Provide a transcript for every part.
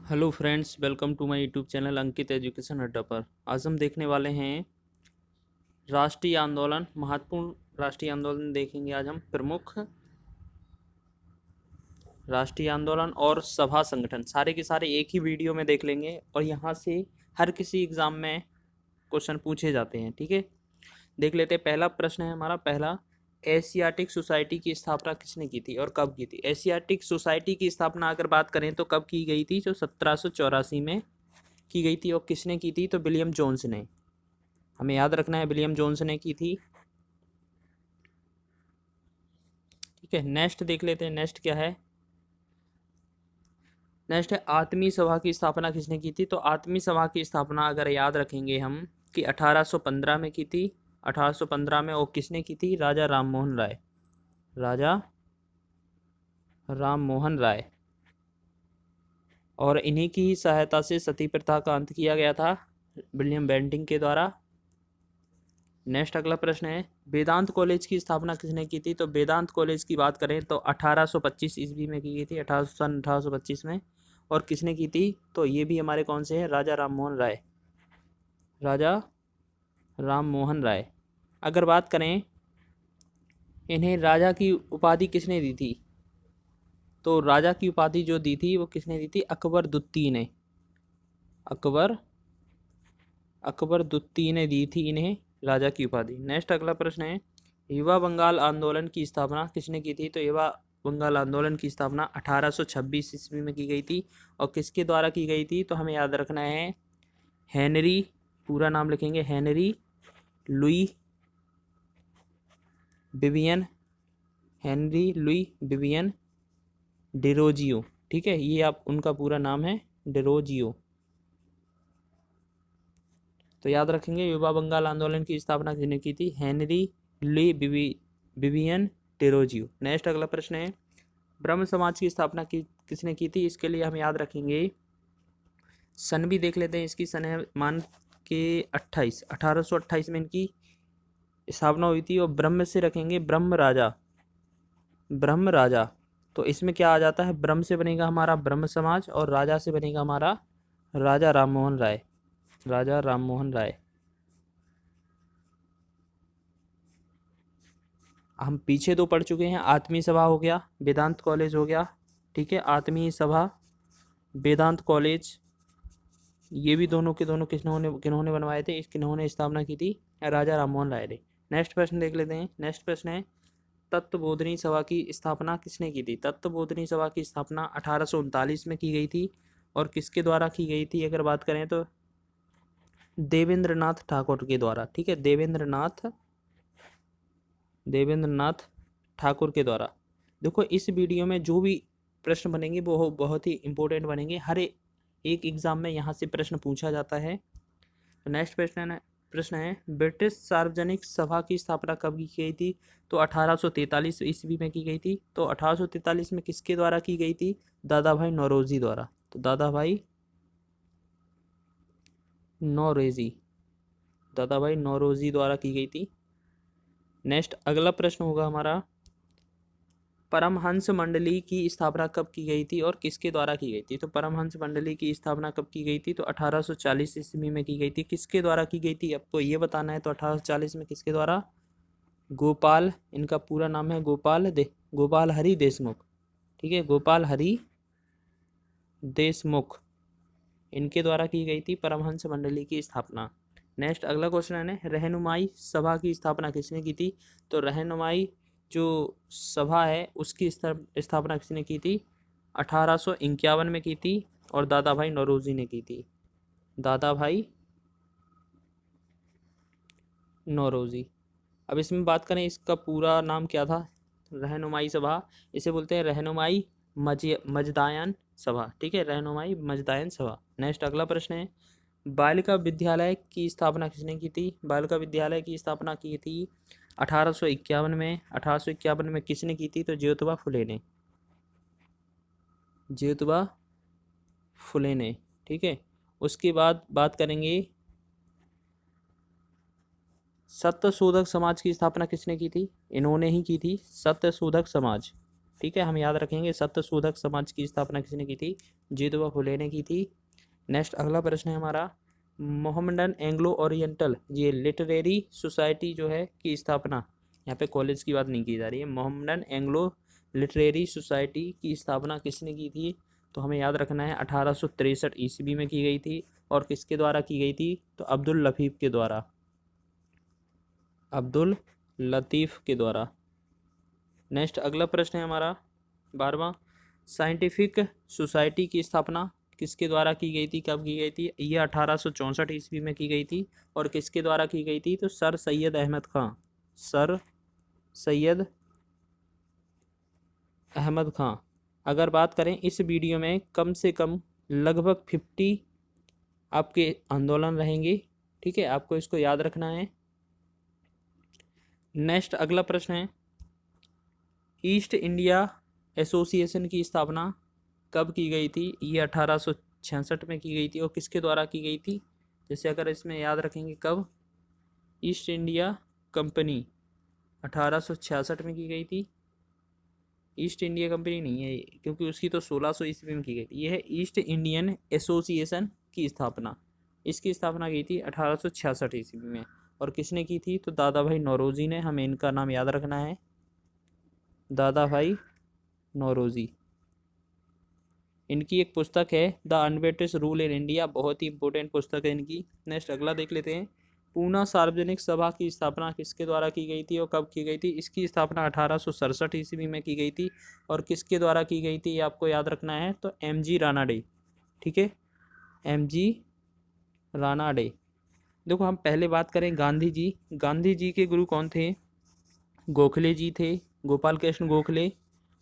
Hello friends, welcome to my YouTube channel Ankit education Adda पर। आज हम देखने वाले हैं राष्ट्रीय आंदोलन, महत्वपूर्ण राष्ट्रीय आंदोलन देखेंगे। आज हम प्रमुख राष्ट्रीय आंदोलन और सभा संगठन सारे के सारे एक ही वीडियो में देख लेंगे और यहाँ से हर किसी एग्जाम में क्वेश्चन पूछे जाते हैं। ठीक है, देख लेते हैं। पहला प्रश्न है हमारा, पहला, एशियाटिक सोसाइटी की स्थापना किसने की थी और कब की थी? एशियाटिक सोसाइटी की स्थापना अगर बात करें तो कब की गई थी? जो 1784 में की गई थी। और किसने की थी? तो विलियम जोन्स ने। हमें याद रखना है, विलियम जोन्स ने की थी। ठीक है, नेक्स्ट देख लेते हैं। नेक्स्ट क्या है? नेक्स्ट है आत्मीय सभा की स्थापना किसने की थी? तो आत्मीय सभा की स्थापना अगर याद रखेंगे हम कि 1815 में की थी। 1815 में। और किसने की थी? राजा राम मोहन राय। राजा राम मोहन राय। और इन्हीं की ही सहायता से सती प्रथा का अंत किया गया था, विलियम बेंटिंग के द्वारा। नेक्स्ट अगला प्रश्न है, वेदांत कॉलेज की स्थापना किसने की थी? तो वेदांत कॉलेज की बात करें तो 1825 ईस्वी में की गई थी, 1825 में। और किसने की थी? तो ये भी हमारे कौन से हैं? राजा राम मोहन राय। राजा राम मोहन राय। अगर बात करें, इन्हें राजा की उपाधि किसने दी थी? तो राजा की उपाधि जो दी थी वो किसने दी थी? अकबर द्वितीय ने। अकबर द्वितीय ने दी थी इन्हें राजा की उपाधि। नेक्स्ट अगला प्रश्न है, युवा बंगाल आंदोलन की स्थापना किसने की थी? तो युवा बंगाल आंदोलन की स्थापना 1826 ईस्वी में की गई थी। और किसके द्वारा की गई थी? तो हमें याद रखना है, हेनरी, पूरा नाम लिखेंगे, Henry Louis Vivian, Henry Louis Vivian Derozio. ठीक है, ये आप उनका पूरा नाम है, डेरोजियो। तो याद रखेंगे, युवा बंगाल आंदोलन की स्थापना किसने की थी? Henry Louis Vivian Derozio. Next अगला प्रश्न है, ब्रह्म समाज की स्थापना किसने की थी? इसके लिए हम याद रखेंगे, सन भी देख लेते हैं इसकी। सन है मान के 1828 में इनकी स्थापना हुई थी। और ब्रह्म से रखेंगे, ब्रह्म राजा। ब्रह्म राजा, तो इसमें क्या आ जाता है? ब्रह्म से बनेगा हमारा ब्रह्म समाज और राजा से बनेगा हमारा राजा राम मोहन राय। राजा राम मोहन राय। हम पीछे दो पढ़ चुके हैं, आत्मीय सभा हो गया, वेदांत कॉलेज हो गया। ठीक है, आत्मीय सभा, वेदांत कॉलेज, ये भी दोनों के दोनों किन्होंने बनवाए थे? किन्होंने स्थापना की थी? राजा राममोहन राय ने। नेक्स्ट प्रश्न देख लेते हैं। नेक्स्ट प्रश्न है, तत्वबोधिनी सभा की स्थापना किसने की थी? तत्वबोधिनी सभा की स्थापना 1839 में की गई थी। और किसके द्वारा की गई थी अगर बात करें तो? देवेंद्रनाथ ठाकुर के द्वारा। ठीक है, देवेंद्रनाथ ठाकुर के द्वारा। देखो, इस वीडियो में जो भी प्रश्न बनेंगे वो बहुत ही इंपॉर्टेंट बनेंगे। हर एक एग्जाम में यहाँ से प्रश्न पूछा जाता है। नेक्स्ट प्रश्न है ब्रिटिश सार्वजनिक सभा की स्थापना कब की गई थी? तो 1843 ईस्वी में की गई थी। तो 1843 में किसके द्वारा की गई थी? दादा भाई नौरोजी द्वारा। तो दादा भाई नौरोजी, दादा भाई नौरोजी द्वारा की गई थी। नेक्स्ट अगला प्रश्न होगा हमारा, परमहंस मंडली की स्थापना कब की गई थी और किसके द्वारा की गई थी? तो परमहंस मंडली की स्थापना कब की गई थी? तो 1840 ईस्वी में की गई थी। किसके द्वारा की गई थी आपको ये बताना है। तो 1840 में किसके द्वारा? गोपाल, इनका पूरा नाम है गोपाल हरि देशमुख। ठीक है, गोपाल हरि देशमुख, इनके द्वारा की गई थी परमहंस मंडली की स्थापना। नेक्स्ट अगला क्वेश्चन है, रहनुमाई सभा की स्थापना किसने की थी? तो रहनुमाई जो सभा है उसकी स्थापना किसने की थी? 1851 में की थी। और दादा भाई नौरोजी ने की थी। दादा भाई नौरोजी। अब इसमें बात करें, इसका पूरा नाम क्या था? रहनुमाई सभा, इसे बोलते हैं रहनुमाई मजदायन सभा। ठीक है, रहनुमाई मजदायन सभा। नेक्स्ट अगला प्रश्न है, बालिका विद्यालय की स्थापना किसने की थी? बालिका विद्यालय की स्थापना की थी 1851 में। 1851 में किसने की थी? तो ज्योतिबा फुले ने। ज्योतिबा फुले ने। ठीक है, उसके बाद बात करेंगे, सत्यशोधक समाज की स्थापना किसने की थी? इन्होंने ही की थी, सत्यशोधक समाज। ठीक है, हम याद रखेंगे। सत्यशोधक समाज की स्थापना किसने की थी? ज्योतिबा फुले ने की थी। नेक्स्ट अगला प्रश्न है हमारा, मोहम्मडन एंग्लो ओरिएंटल ये लिटरेरी सोसाइटी जो है की स्थापना, यहाँ पे कॉलेज की बात नहीं की जा रही है, मोहम्मडन एंग्लो लिटरेरी सोसाइटी की स्थापना किसने की थी? तो हमें याद रखना है 1863 ईस्वी में की गई थी। और किसके द्वारा की गई थी? तो अब्दुल लतीफ़ के द्वारा, अब्दुल लतीफ़ के द्वारा। नेक्स्ट अगला प्रश्न है हमारा 12वां, साइंटिफिक सोसाइटी की स्थापना किसके द्वारा की गई थी, कब की गई थी? ये 1864 ईस्वी में की गई थी। और किसके द्वारा की गई थी? तो सर सैयद अहमद खां, सर सैयद अहमद खां। अगर बात करें इस वीडियो में कम से कम लगभग 50 आपके आंदोलन रहेंगे, ठीक है, आपको इसको याद रखना है। नेक्स्ट अगला प्रश्न है, ईस्ट इंडिया एसोसिएशन की स्थापना कब की गई थी? ये 1866 में की गई थी। और किसके द्वारा की गई थी? जैसे अगर इसमें याद रखेंगे कब, ईस्ट इंडिया कंपनी 1866 में की गई थी। ईस्ट इंडिया कंपनी नहीं है क्योंकि उसकी तो 1600 ईस्वी में की गई थी। यह है ईस्ट इंडियन एसोसिएशन की स्थापना, इसकी स्थापना की थी 1866 ईस्वी में। और किसने की थी? तो दादा भाई नौरोजी ने। हमें इनका नाम याद रखना है, दादा भाई नौरोजी। इनकी एक पुस्तक है the un-British rule in India, बहुत ही इंपॉर्टेंट पुस्तक है इनकी। नेक्स्ट अगला देख लेते हैं, पूना सार्वजनिक सभा की स्थापना किसके द्वारा की गई थी और कब की गई थी? इसकी स्थापना 1867 ईस्वी में की गई थी। और किसके द्वारा की गई थी ये आपको याद रखना है, तो एम.जी. रानाडे, ठीक है, एम.जी. रानाडे। देखो हम पहले बात करें गांधी जी, गांधी जी के गुरु कौन थे? गोखले जी थे, गोपाल कृष्ण गोखले।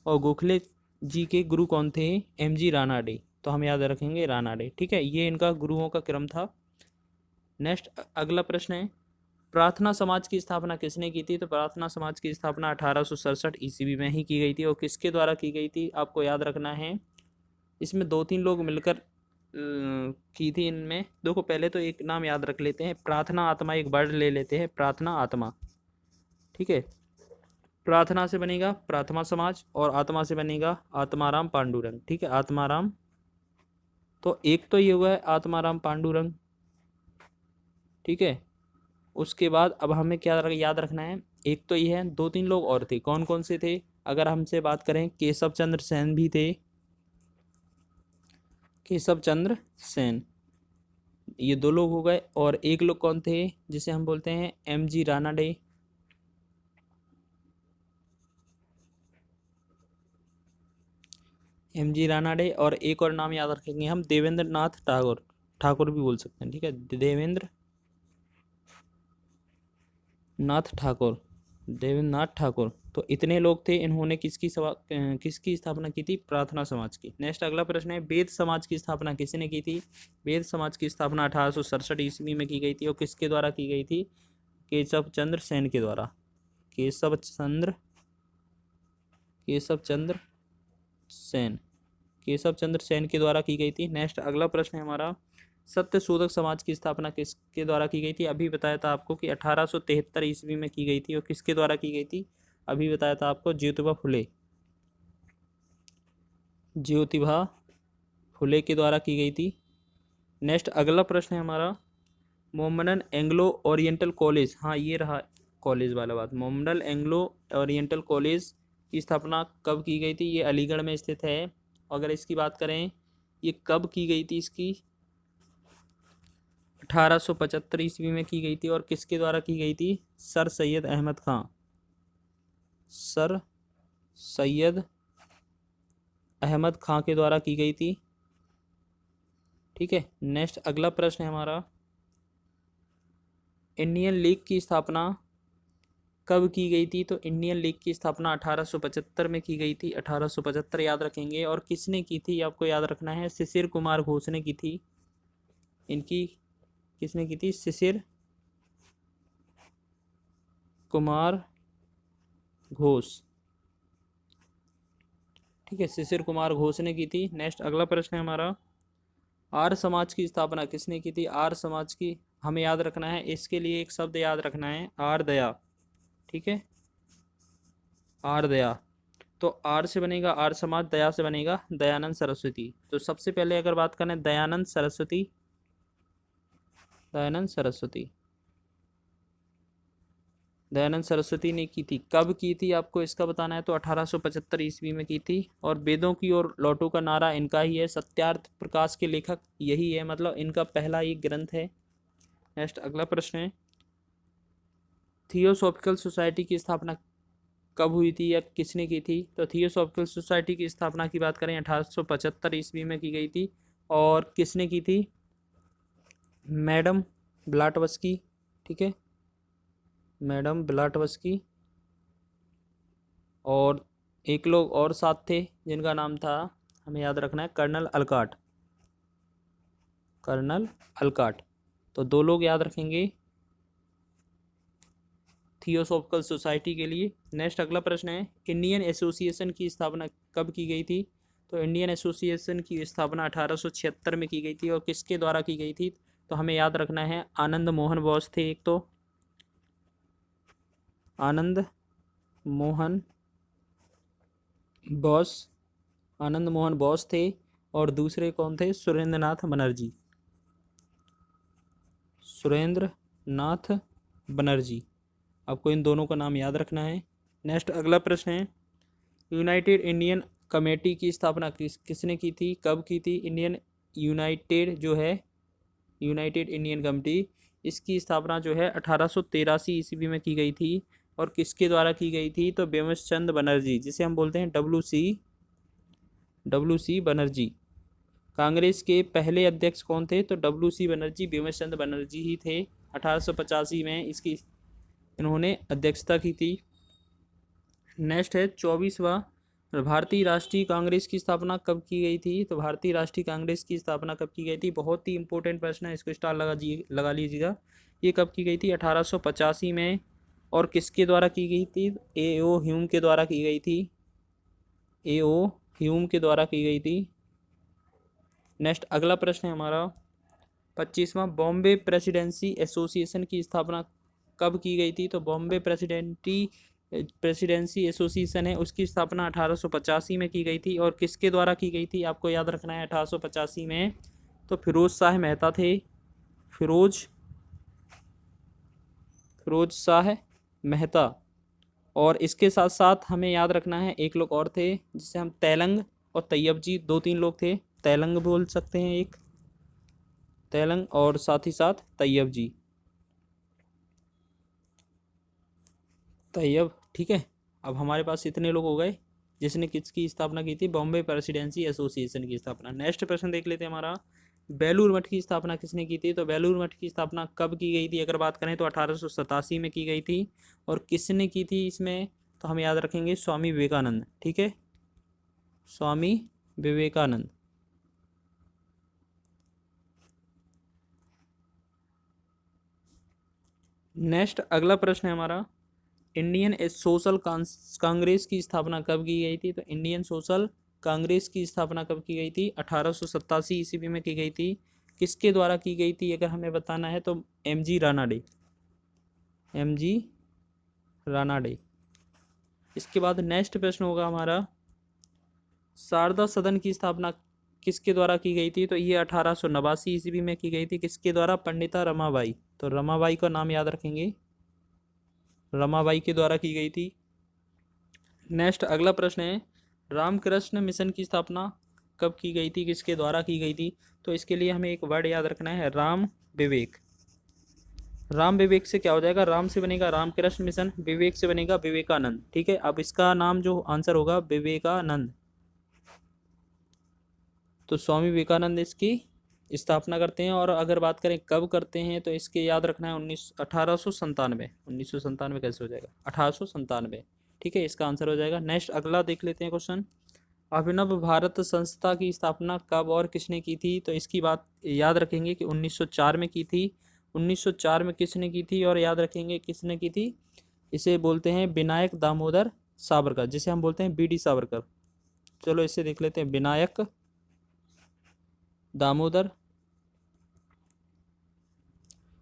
और गोखले जी के गुरु कौन थे? एम.जी. रानाडे। तो हम याद रखेंगे रानाडे, ठीक है, ये इनका गुरुओं का क्रम था। नेक्स्ट अगला प्रश्न है, प्रार्थना समाज की स्थापना किसने की थी? तो प्रार्थना समाज की स्थापना 1867 ईस्वी में ही की गई थी। और किसके द्वारा की गई थी आपको याद रखना है। इसमें 2-3 लोग मिलकर की थी। इनमें देखो पहले तो एक नाम याद रख लेते हैं, प्रार्थना आत्मा, एक वर्ड ले लेते हैं, प्रार्थना आत्मा, ठीक है। प्रार्थना से बनेगा प्रार्थना समाज और आत्मा से बनेगा आत्माराम पांडुरंग, ठीक है, आत्माराम। तो एक तो ये हुआ है आत्माराम पांडुरंग, ठीक है। उसके बाद अब हमें क्या याद रखना है, एक तो ये है, 2-3 लोग और थे। कौन कौन से थे? अगर हमसे बात करें, केशव चंद्र सेन भी थे, केशव चंद्र सेन, ये 2 लोग हो गए। और एक लोग कौन थे जिसे हम बोलते हैं एम.जी. रानाडे, एम.जी. रानाडे। और एक और नाम याद रखेंगे हम, देवेंद्र नाथ ठाकुर, ठाकुर भी बोल सकते हैं, ठीक है, देवेंद्र नाथ ठाकुर, देवेंद्र नाथ ठाकुर। तो इतने लोग थे, इन्होंने किसकी स्थापना की थी? प्रार्थना समाज की। नेक्स्ट अगला प्रश्न है, वेद समाज की स्थापना किसने की थी? वेद समाज की स्थापना 1867 ईस्वी में की गई थी। और किसके द्वारा की गई थी? केशव चंद्र सेन के द्वारा, केशव चंद्र, केशव चंद्र सेन, केशव चंद्र सेन के द्वारा की गई थी। नेक्स्ट अगला प्रश्न है हमारा, सत्यशोधक समाज की स्थापना किसके द्वारा की गई थी? अभी बताया था आपको कि 1873 ईस्वी में की गई थी। और किसके द्वारा की गई थी? अभी बताया था आपको, ज्योतिबा फुले, ज्योतिबा फुले के द्वारा की गई थी। नेक्स्ट अगला प्रश्न है हमारा, मोहम्मडन एंग्लो ओरिएंटल कॉलेज, हाँ ये रहा कॉलेज वाला बात, मोहम्मडन एंग्लो ओरिएंटल कॉलेज की स्थापना कब की गई थी? ये अलीगढ़ में स्थित है। अगर इसकी बात करें, ये कब की गई थी? इसकी 1875 ईस्वी में की गई थी। और किसके द्वारा की गई थी? सर सैयद अहमद खां, सर सैयद अहमद खां के द्वारा की गई थी, ठीक है। नेक्स्ट अगला प्रश्न है हमारा, इंडियन लीग की स्थापना कब की गई थी? तो इंडियन लीग की स्थापना 1875 में की गई थी, 1875 याद रखेंगे। और किसने की थी आपको याद रखना है, शिशिर कुमार घोष ने की थी। इनकी किसने की थी? शिशिर कुमार घोष, ठीक है, शिशिर कुमार घोष ने की थी। नेक्स्ट अगला प्रश्न है हमारा, आर्य समाज की स्थापना किसने की थी? आर्य समाज की हमें याद रखना है, इसके लिए एक शब्द याद रखना है, आर्दया, ठीक है, आर्दया। तो आर से बनेगा आर्य समाज, दया से बनेगा दयानंद सरस्वती। तो सबसे पहले अगर बात करें दयानंद सरस्वती, दयानंद सरस्वती, दयानंद सरस्वती ने की थी, कब की थी आपको इसका बताना है, तो 1875 ईस्वी में की थी। और वेदों की ओर लौटो का नारा इनका ही है, सत्यार्थ प्रकाश के लेखक यही है, मतलब इनका पहला एक ग्रंथ है। नेक्स्ट अगला प्रश्न है, थियोसॉफिकल सोसाइटी की स्थापना कब हुई थी या किसने की थी, तो थियोसॉफिकल सोसाइटी की स्थापना की बात करें 1875 ईस्वी में की गई थी। और किसने की थी, मैडम ब्लाटवस्की, ठीक है, मैडम ब्लाटवस्की। और एक लोग और साथ थे जिनका नाम था, हमें याद रखना है, कर्नल अलकाट, कर्नल अलकाट। तो दो लोग याद रखेंगे थियोसॉफिकल सोसाइटी के लिए। नेक्स्ट अगला प्रश्न है, इंडियन एसोसिएशन की स्थापना कब की गई थी, तो इंडियन एसोसिएशन की स्थापना 1876 में की गई थी। और किसके द्वारा की गई थी, तो हमें याद रखना है आनंद मोहन बोस थे एक तो, आनंद मोहन बोस, आनंद मोहन बोस थे। और दूसरे कौन थे, सुरेंद्र नाथ बनर्जी, सुरेंद्र नाथ बनर्जी। आपको इन दोनों का नाम याद रखना है। नेक्स्ट अगला प्रश्न है, यूनाइटेड इंडियन कमेटी की स्थापना किसने की थी, कब की थी, इंडियन यूनाइटेड जो है, यूनाइटेड इंडियन कमेटी, इसकी स्थापना जो है 1883 ईस्वी में की गई थी। और किसके द्वारा की गई थी, तो बेमस चंद बनर्जी, जिसे हम बोलते हैं डब्ल्यू सी बनर्जी। कांग्रेस के पहले अध्यक्ष कौन थे, तो डब्ल्यू सी बनर्जी, बेमस चंद बनर्जी ही थे। 1885 में इसकी इन्होंने अध्यक्षता की थी। नेक्स्ट है 24वां, भारतीय राष्ट्रीय कांग्रेस की स्थापना कब की गई थी, तो भारतीय राष्ट्रीय कांग्रेस की स्थापना कब की गई थी, बहुत ही इंपॉर्टेंट प्रश्न है, इसको स्टार लगा लीजिएगा। ये कब की गई थी, 1885 में। और किसके द्वारा की गई थी, ए ओ ह्यूम के द्वारा की गई थी, ए ओ ह्यूम के द्वारा की गई थी। नेक्स्ट अगला प्रश्न है हमारा 25वां, बॉम्बे प्रेसिडेंसी एसोसिएशन की स्थापना कब की गई थी, तो बॉम्बे प्रेसिडेंसी एसोसिएशन है, उसकी स्थापना 1885 में की गई थी। और किसके द्वारा की गई थी, आपको याद रखना है 1885 में, तो फिरोज शाह मेहता थे, फिरोज शाह मेहता। और इसके साथ साथ हमें याद रखना है एक लोग और थे, जिसे हम तेलंग और तैयब जी, दो तीन लोग थे, तेलंग बोल सकते हैं एक, तेलंग, और साथ ही साथ तैयब जी, तैयब, ठीक है। अब हमारे पास इतने लोग हो गए जिसने किसकी स्थापना की थी, बॉम्बे प्रेसिडेंसी एसोसिएशन की स्थापना। नेक्स्ट प्रश्न देख लेते हैं हमारा, बेलूर मठ की स्थापना किसने की थी, तो बेलूर मठ की स्थापना कब की गई थी, अगर बात करें तो 1887 में की गई थी। और किसने की थी इसमें, तो हम याद रखेंगे स्वामी विवेकानंद, ठीक है, स्वामी विवेकानंद। नेक्स्ट अगला प्रश्न है हमारा, इंडियन सोशल कांग्रेस की स्थापना कब की गई थी, तो इंडियन सोशल कांग्रेस की स्थापना कब की गई थी, 1887 ईस्वी में की गई थी। किसके द्वारा की गई थी अगर हमें बताना है, तो M G Ranade, M G Ranade. इसके बाद नेक्स्ट प्रश्न होगा हमारा, शारदा सदन की स्थापना किसके द्वारा की गई थी, तो ये 1889 ईस्वी में की गई थी। किसके द्वारा, पंडिता रमाबाई, तो रमाबाई का नाम याद रखेंगे, रमाबाई के द्वारा की गई थी। नेक्स्ट अगला प्रश्न है, रामकृष्ण मिशन की स्थापना कब की गई थी, किसके द्वारा की गई थी, तो इसके लिए हमें एक वर्ड याद रखना है, राम विवेक। राम विवेक से क्या हो जाएगा, राम से बनेगा रामकृष्ण मिशन, विवेक से बनेगा विवेकानंद, ठीक है। अब इसका नाम जो आंसर होगा विवेकानंद, तो स्वामी विवेकानंद इसकी स्थापना करते हैं। और अगर बात करें कब करते हैं, तो इसके याद रखना है 1897, 1997 कैसे हो जाएगा, 1897, ठीक है, इसका आंसर हो जाएगा। नेक्स्ट अगला देख लेते हैं क्वेश्चन, अभिनव भारत संस्था की स्थापना कब और किसने की थी, तो इसकी बात याद रखेंगे कि 1904 में की थी। 1904 में किसने की थी, और याद रखेंगे किसने की थी, इसे बोलते हैं विनायक दामोदर सावरकर, जिसे हम बोलते हैं बीडी सावरकर। चलो इसे देख लेते हैं, विनायक दामोदर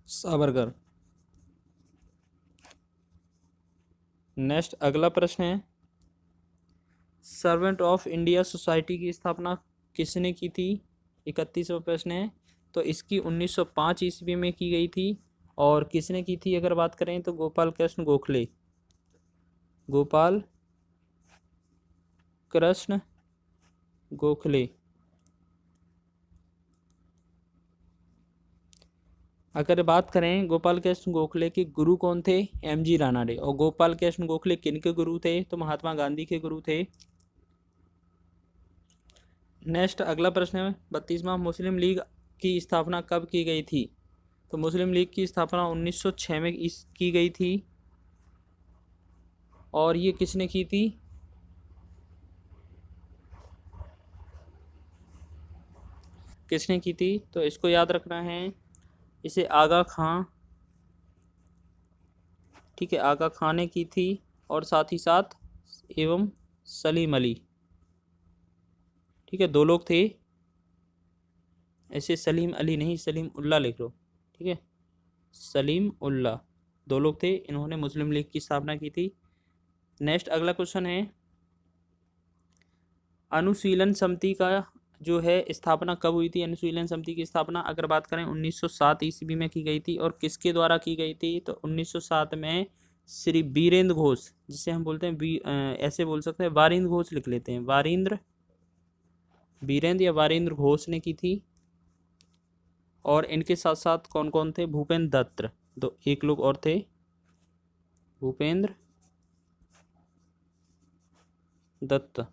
सावरकर। नेक्स्ट अगला प्रश्न है, सर्वेंट ऑफ इंडिया सोसाइटी की स्थापना किसने की थी? 31वां प्रश्न है। तो इसकी 1905 ईस्वी में की गई थी। और किसने की थी अगर बात करें तो गोपाल कृष्ण गोखले। गोपाल कृष्ण गोखले। अगर बात करें गोपाल कृष्ण गोखले के गुरु कौन थे? एमजी रानाडे। और गोपाल कृष्ण गोखले किन के गुरु थे? तो महात्मा गांधी के गुरु थे। नेक्स्ट अगला प्रश्न है 32वां। मुस्लिम लीग की स्थापना कब की गई थी? तो मुस्लिम लीग की स्थापना 1906 में की गई थी। और ये किसने की थी? किसने की थी? तो इसको याद रखना है, इसे आगा खां, ठीक है, आगा खां ने की थी। और साथ ही साथ एवं सलीम अली, ठीक है, दो लोग थे। ऐसे सलीम अली नहीं, सलीम उल्लाह लिख लो, ठीक है, सलीम उल्लाह, दो लोग थे, इन्होंने मुस्लिम लीग की स्थापना की थी। नेक्स्ट अगला क्वेश्चन है अनुशीलन समिति का जो है स्थापना कब हुई थी? अनुशीलन समिति की स्थापना अगर बात करें 1907 ईस्वी में की गई थी। और किसके द्वारा की गई थी? तो 1907 में श्री वीरेंद्र घोष, जिसे हम बोलते हैं ऐसे बोल सकते हैं वारिंद्र घोष लिख लेते हैं, वीरेंद्र या वारिंद्र घोष ने की थी। और इनके साथ साथ कौन कौन थे? भूपेंद्र दत्त, दो एक लोग और थे, भूपेंद्र दत्त।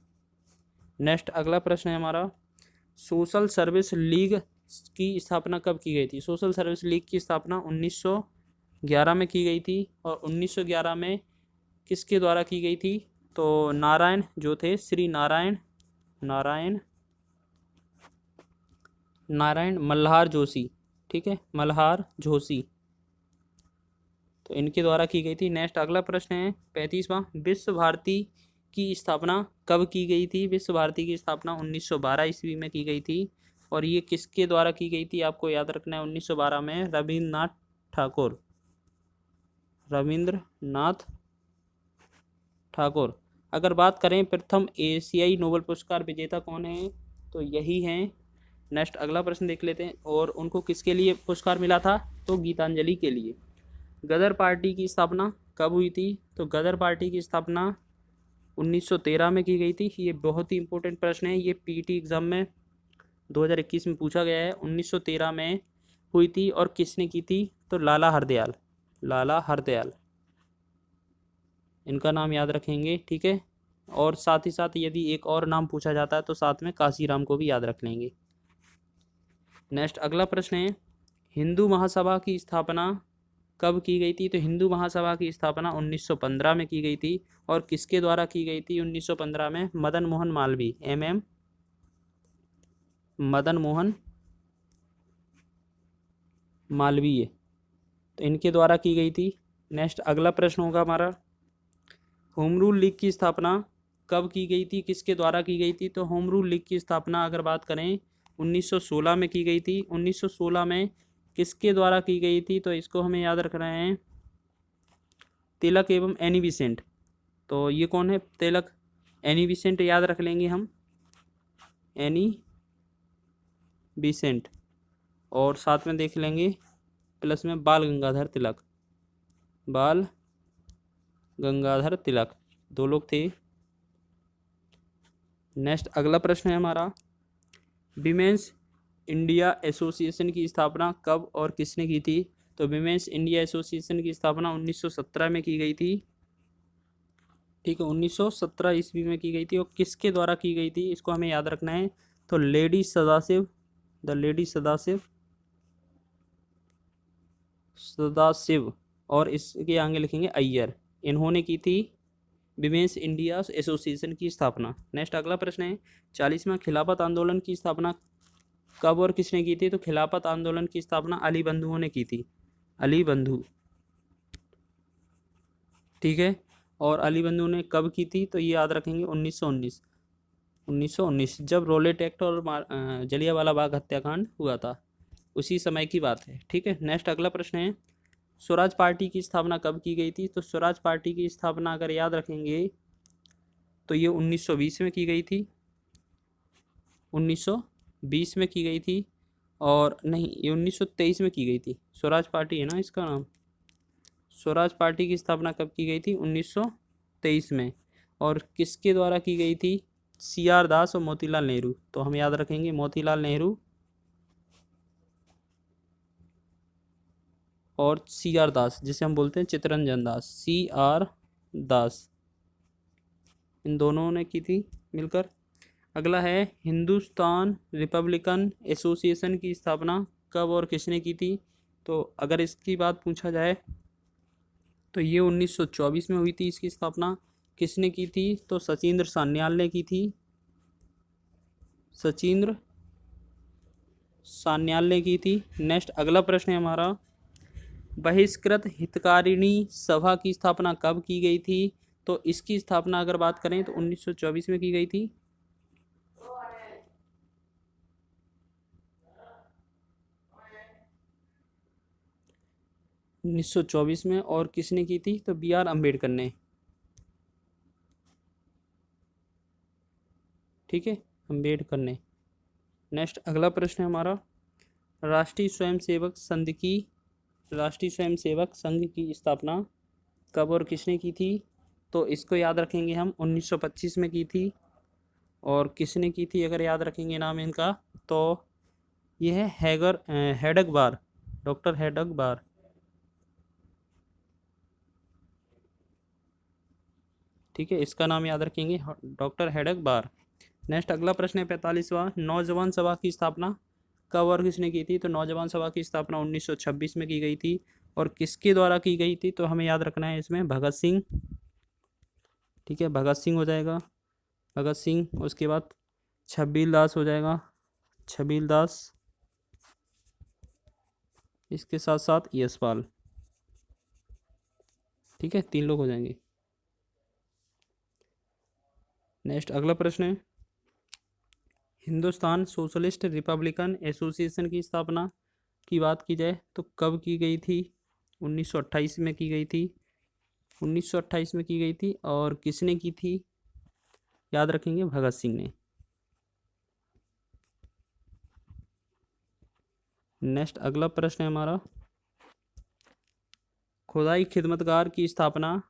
नेक्स्ट अगला प्रश्न है हमारा सोशल सर्विस लीग की स्थापना कब की गई थी? सोशल सर्विस लीग की स्थापना 1911 में की गई थी। और 1911 में किसके द्वारा की गई थी? तो नारायण जो थे, श्री नारायण मल्हार जोशी, ठीक है, मल्हार जोशी, तो इनके द्वारा की गई थी। नेक्स्ट अगला प्रश्न है 35वां। विश्व भारती की स्थापना कब की गई थी? विश्व भारती की स्थापना 1912 ईस्वी में की गई थी। और ये किसके द्वारा की गई थी? आपको याद रखना है 1912 में रविंद्रनाथ ठाकुर। अगर बात करें प्रथम एशियाई नोबेल पुरस्कार विजेता कौन है? तो यही हैं। नेक्स्ट अगला प्रश्न देख लेते हैं। और उनको किसके लिए पुरस्कार मिला था? तो गीतांजलि के लिए। गदर पार्टी की स्थापना कब हुई थी? तो गदर पार्टी की स्थापना 1913 में की गई थी। ये बहुत ही इंपॉर्टेंट प्रश्न है, ये पीटी एग्जाम में 2021 में पूछा गया है। 1913 में हुई थी। और किसने की थी? तो लाला हरदयाल, इनका नाम याद रखेंगे, ठीक है। और साथ ही साथ यदि एक और नाम पूछा जाता है तो साथ में काशीराम को भी याद रख लेंगे। नेक्स्ट अगला प्रश्न है हिंदू महासभा की स्थापना कब की गई थी? तो हिंदू महासभा की स्थापना 1915 में की गई थी। और किसके द्वारा की गई थी 1915 में? मदन मोहन मालवीय, MM मदन मोहन मालवीय, तो इनके द्वारा की गई थी। नेक्स्ट अगला प्रश्न होगा हमारा होम रूल लीग की स्थापना कब की गई थी? किसके द्वारा की गई थी? तो होम रूल लीग की स्थापना अगर बात करें 1916 में की गई थी। 1916 में किसके द्वारा की गई थी? तो इसको हमें याद रखना है तिलक एवं एनी बेसेंट। तो ये कौन है? तिलक, एनी बेसेंट याद रख लेंगे हम, एनी बेसेंट। और साथ में देख लेंगे प्लस में बाल गंगाधर तिलक, दो लोग थे। नेक्स्ट अगला प्रश्न है हमारा विमेंस इंडिया एसोसिएशन की स्थापना कब और किसने की थी? तो विमेंस इंडिया एसोसिएशन की स्थापना 1917 में की गई थी, ठीक है, 1917 ईस्वी में की गई थी। और किसके द्वारा की गई थी इसको हमें याद रखना है। तो लेडी सदाशिव, और इसके आगे लिखेंगे अय्यर, इन्होंने की थी विमेंस इंडिया एसोसिएशन की स्थापना। नेक्स्ट अगला प्रश्न है 40वां। खिलाफत आंदोलन की स्थापना कब और किसने की थी? तो खिलाफत आंदोलन की स्थापना अली बंधुओं ने की थी, अली बंधु, ठीक है। और अली बंधु ने कब की थी? तो ये याद रखेंगे 1919 जब रोलेट एक्ट और जलियांवाला बाग हत्याकांड हुआ था, उसी समय की बात है, ठीक है। नेक्स्ट अगला प्रश्न है स्वराज पार्टी की स्थापना कब की गई थी? तो स्वराज पार्टी की स्थापना अगर याद रखेंगे तो ये 1920 में की गई थी, 1920 में की गई थी, और नहीं, ये 1923 में की गई थी। स्वराज पार्टी है ना इसका नाम। स्वराज पार्टी की स्थापना कब की गई थी? 1923 में। और किसके द्वारा की गई थी? CR दास और मोतीलाल नेहरू। तो हम याद रखेंगे मोतीलाल नेहरू और CR दास, जिसे हम बोलते हैं चित्तरंजन दास, CR दास, इन दोनों ने की थी मिलकर। अगला है हिंदुस्तान रिपब्लिकन एसोसिएशन की स्थापना कब और किसने की थी? तो अगर इसकी बात पूछा जाए तो ये 1924 में हुई थी। इसकी स्थापना किसने की थी? तो सचिंद्र सान्याल ने की थी। सचिंद्र सान्याल ने की थी। नेक्स्ट अगला प्रश्न है हमारा, बहिष्कृत हितकारिणी सभा की स्थापना कब की गई थी? तो इसकी स्थापना अगर बात करें तो 1924 में की गई थी। (1924) में। और किसने की थी? तो BR अम्बेडकर ने। ठीक है, अम्बेडकर ने। नेक्स्ट अगला प्रश्न है हमारा, राष्ट्रीय स्वयंसेवक संघ की स्थापना कब और किसने की थी? तो इसको याद रखेंगे हम, 1925 में की थी। और किसने की थी अगर याद रखेंगे नाम इनका, तो यह है हेडगबार, डॉक्टर हेडगबार। ठीक है, इसका नाम याद रखेंगे, डॉक्टर हेडगबार। नेक्स्ट अगला प्रश्न है 45वां, नौजवान सभा की स्थापना कब और किसने की थी? तो नौजवान सभा की स्थापना 1926 में की गई थी। और किसके द्वारा की गई थी? तो हमें याद रखना है इसमें भगत सिंह। ठीक है, भगत सिंह हो जाएगा, भगत सिंह। उसके बाद छबील दास हो जाएगा, छबील दास। इसके साथ साथ यशपाल। ठीक है, 3 लोग हो जाएंगे। नेक्स्ट अगला प्रश्न है, हिंदुस्तान सोशलिस्ट रिपब्लिकन एसोसिएशन की स्थापना की बात की जाए तो कब की गई थी? 1928 में की गई थी, 1928 में की गई थी। और किसने की थी? याद रखेंगे, भगत सिंह ने। नेक्स्ट अगला प्रश्न है हमारा, खुदाई खिदमतगार की स्थापना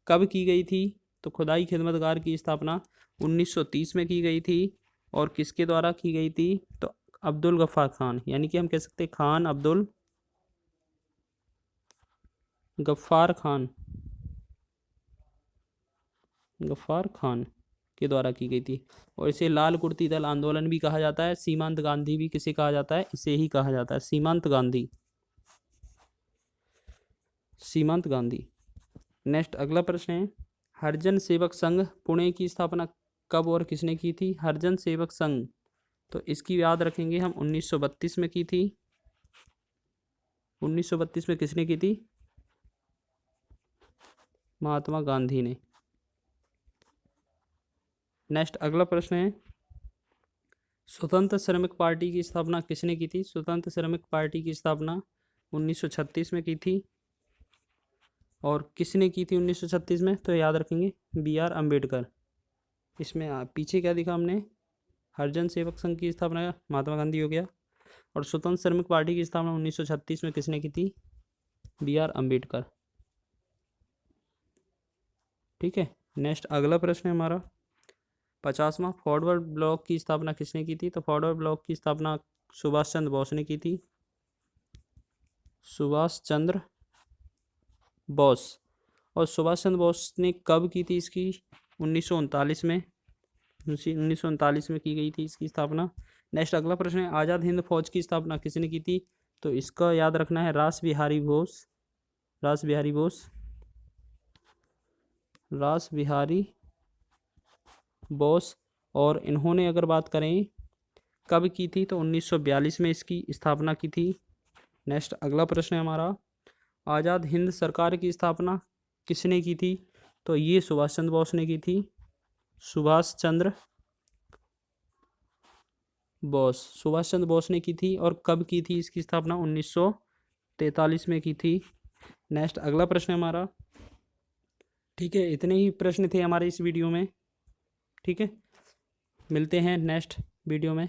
कब की गई थी? तो खुदाई खिदमतगार की स्थापना 1930 में की गई थी। और किसके द्वारा की गई थी? तो अब्दुल गफ्फार खान, यानी कि हम कह सकते हैं खान अब्दुल गफ्फार खान, गफ्फार खान के द्वारा की गई थी। और इसे लाल कुर्ती दल आंदोलन भी कहा जाता है। सीमांत गांधी भी किसे कहा जाता है? इसे ही कहा जाता है सीमांत गांधी, सीमांत गांधी। नेक्स्ट अगला प्रश्न है, हरिजन सेवक संघ पुणे की स्थापना कब और किसने की थी? हरिजन सेवक संघ, तो इसकी याद रखेंगे हम, 1932 में की थी। 1932 में किसने की थी? महात्मा गांधी ने। नेक्स्ट अगला प्रश्न है, स्वतंत्र श्रमिक पार्टी की स्थापना किसने की थी? स्वतंत्र श्रमिक पार्टी की स्थापना 1936 में की थी। और किसने की थी 1936 में? तो याद रखेंगे, BR अम्बेडकर। इसमें पीछे क्या दिखा हमने, हरिजन सेवक संघ की स्थापना महात्मा गांधी हो गया, और स्वतंत्र श्रमिक पार्टी की स्थापना 1936 में किसने की थी? BR अम्बेडकर। ठीक है, नेक्स्ट अगला प्रश्न है हमारा 50वां, फॉरवर्ड ब्लॉक की स्थापना किसने की थी? तो फॉरवर्ड ब्लॉक की स्थापना सुभाष चंद्र बोस ने की थी, सुभाष चंद्र बोस। और सुभाष चंद्र बोस ने कब की थी इसकी? 1939 में, 1939 में की गई थी इसकी स्थापना। नेक्स्ट अगला प्रश्न है, आज़ाद हिंद फौज की स्थापना किसने की थी? तो इसका याद रखना है, रास बिहारी बोस, रास बिहारी बोस, रास बिहारी बोस। और इन्होंने अगर बात करें कब की थी, तो 1942 में इसकी स्थापना की थी। नेक्स्ट अगला प्रश्न है हमारा, आज़ाद हिंद सरकार की स्थापना किसने की थी? तो ये सुभाष चंद्र बोस ने की थी, सुभाष चंद्र बोस, सुभाष चंद्र बोस ने की थी। और कब की थी इसकी स्थापना? 1943 में की थी। नेक्स्ट अगला प्रश्न है हमारा, ठीक है, इतने ही प्रश्न थे हमारे इस वीडियो में। ठीक है, मिलते हैं नेक्स्ट वीडियो में।